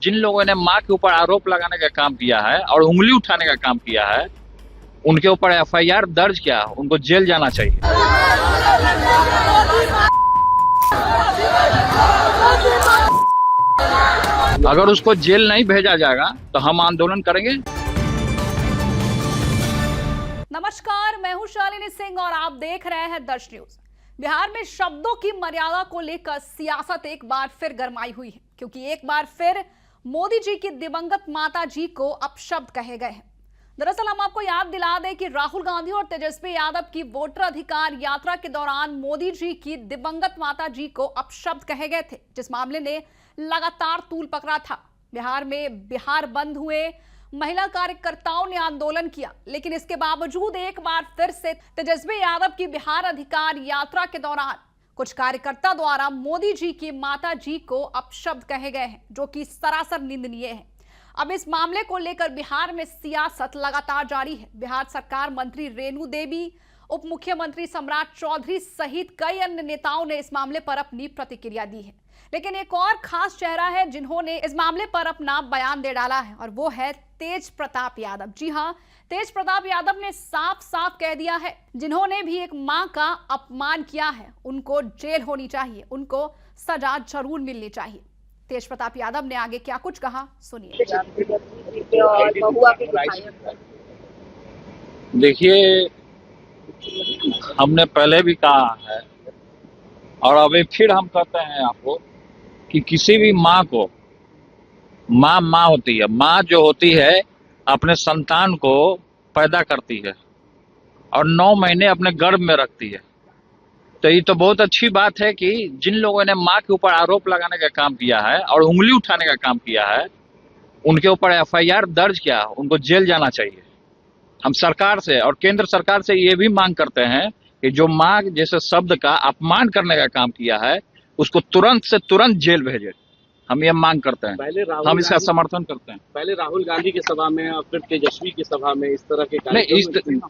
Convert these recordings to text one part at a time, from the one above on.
जिन लोगों ने माँ के ऊपर आरोप लगाने का काम किया है और उंगली उठाने का काम किया है, उनके ऊपर एफआईआर दर्ज किया, उनको जेल जाना चाहिए। अगर उसको जेल नहीं भेजा जाएगा तो हम आंदोलन करेंगे। नमस्कार, मैं हूं शालिनी सिंह और आप देख रहे हैं दर्श न्यूज। बिहार में शब्दों की मर्यादा को लेकर सियासत एक बार फिर गरमाई हुई है, क्योंकि एक बार फिर मोदी जी की दिवंगत माता जी को अपशब्द कहे गए हैं। दरअसल हम आपको याद दिला दें कि राहुल गांधी और तेजस्वी यादव की वोटर अधिकार यात्रा के दौरान मोदी जी की दिवंगत माता जी को अपशब्द कहे गए थे, जिस मामले ने लगातार तूल पकड़ा था। बिहार में बिहार बंद हुए, महिला कार्यकर्ताओं ने आंदोलन किया, लेकिन इसके बावजूद एक बार फिर से तेजस्वी यादव की बिहार अधिकार यात्रा के दौरान कुछ कार्यकर्ता द्वारा मोदी जी की माता जी को अपशब्द कहे गए हैं, जो कि सरासर निंदनीय है। अब इस मामले को लेकर बिहार में सियासत लगातार जारी है। बिहार सरकार मंत्री रेणु देवी, उप मुख्यमंत्री सम्राट चौधरी सहित कई अन्य नेताओं ने इस मामले पर अपनी प्रतिक्रिया दी है, लेकिन एक और खास चेहरा है जिन्होंने इस मामले पर अपना बयान दे डाला है, और वो है तेज प्रताप यादव। जी हां, तेज प्रताप यादव ने साफ साफ कह दिया है, जिन्होंने भी एक मां का अपमान किया है उनको जेल होनी चाहिए, उनको सजा जरूर मिलनी चाहिए। तेज प्रताप यादव ने आगे क्या कुछ कहा, सुनिए। देखिए, हमने पहले भी कहा है और अभी फिर हम कहते हैं आपको कि किसी भी माँ को, माँ होती है। माँ जो होती है अपने संतान को पैदा करती है और 9 महीने अपने गर्भ में रखती है। तो ये तो बहुत अच्छी बात है कि जिन लोगों ने माँ के ऊपर आरोप लगाने का काम किया है और उंगली उठाने का काम किया है, उनके ऊपर एफआईआर दर्ज किया, उनको जेल जाना चाहिए। हम सरकार से और केंद्र सरकार से ये भी मांग करते हैं कि जो माँ जैसे शब्द का अपमान करने का काम किया है, उसको तुरंत से तुरंत जेल भेजे। हम ये मांग करते हैं, हम इसका समर्थन करते हैं। पहले राहुल गांधी की सभा में और फिर तेजस्वी की सभा में इस तरह के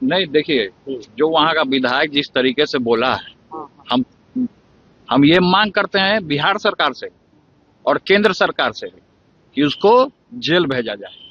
नहीं, देखिए, जो वहाँ का विधायक जिस तरीके से बोला है, हम ये मांग करते हैं बिहार सरकार से और केंद्र सरकार से कि उसको जेल भेजा जाए।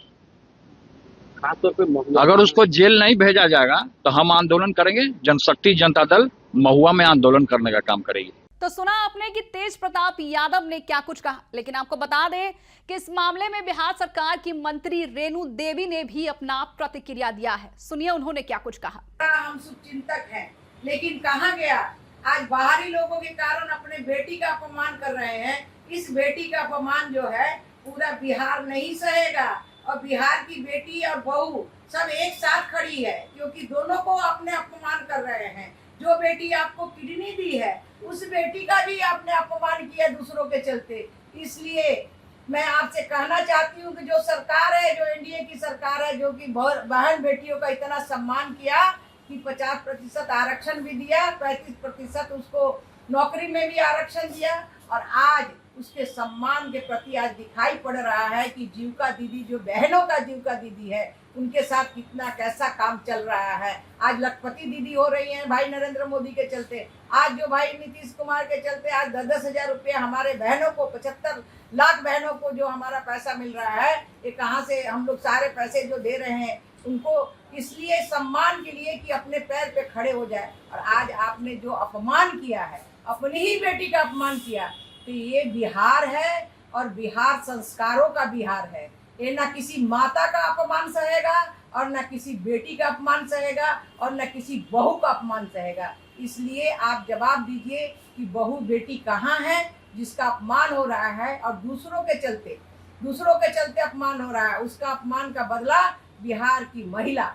खासतौर पे अगर उसको जेल नहीं भेजा जाएगा तो हम आंदोलन करेंगे। जनशक्ति जनता दल महुआ में आंदोलन करने का काम करेगी। तो सुना आपने कि तेज प्रताप यादव ने क्या कुछ कहा, लेकिन आपको बता दें कि इस मामले में बिहार सरकार की मंत्री रेणु देवी ने भी अपना प्रतिक्रिया दिया है। सुनिए उन्होंने क्या कुछ कहा। हम शुभचिंतक हैं, लेकिन कहाँ गया? आज बाहरी लोगों के कारण अपने बेटी का अपमान कर रहे हैं। इस बेटी का अपमान जो है पूरा बिहार नहीं सहेगा, और बिहार की बेटी और बहू सब एक साथ खड़ी है, क्योंकि दोनों को अपने अपमान कर रहे हैं। जो बेटी आपको किडनी दी है, उस बेटी का भी आपने अपमान किया दूसरों के चलते। इसलिए मैं आपसे कहना चाहती हूँ कि जो सरकार है, जो एनडीए की सरकार है, जो कि बहन बेटियों का इतना सम्मान किया कि 50% आरक्षण भी दिया, 35% उसको नौकरी में भी आरक्षण दिया, और आज उसके सम्मान के प्रति आज दिखाई पड़ रहा है कि जीविका दीदी, जो बहनों का जीविका दीदी है, उनके साथ कितना कैसा काम चल रहा है। आज लखपति दीदी हो रही हैं भाई नरेंद्र मोदी के चलते। आज जो भाई नीतीश कुमार के चलते आज 10-10 हजार रुपये हमारे बहनों को, 75 लाख बहनों को जो हमारा पैसा मिल रहा है, ये कहाँ से हम लोग सारे पैसे जो दे रहे हैं उनको, इसलिए सम्मान के लिए कि अपने पैर पे खड़े हो जाए। और आज आपने जो अपमान किया है, अपनी ही बेटी का अपमान किया, तो ये बिहार है और बिहार संस्कारों का बिहार है। ये ना किसी माता का अपमान सहेगा, और ना किसी बेटी का अपमान सहेगा, और ना किसी बहू का अपमान सहेगा। इसलिए आप जवाब दीजिए कि बहू बेटी कहाँ है जिसका अपमान हो रहा है, और दूसरों के चलते अपमान हो रहा है। उसका अपमान का बदला बिहार की महिला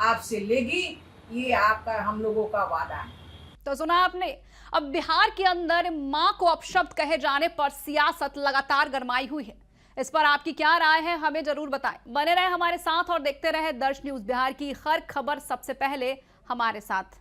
आपसे लेगी, ये आपका, हम लोगों का वादा है। तो सुना आपने। अब बिहार के अंदर मां को अपशब्द कहे जाने पर सियासत लगातार गरमाई हुई है। इस पर आपकी क्या राय है, हमें जरूर बताएं। बने रहे हमारे साथ और देखते रहे दर्श न्यूज। बिहार की हर खबर सबसे पहले हमारे साथ।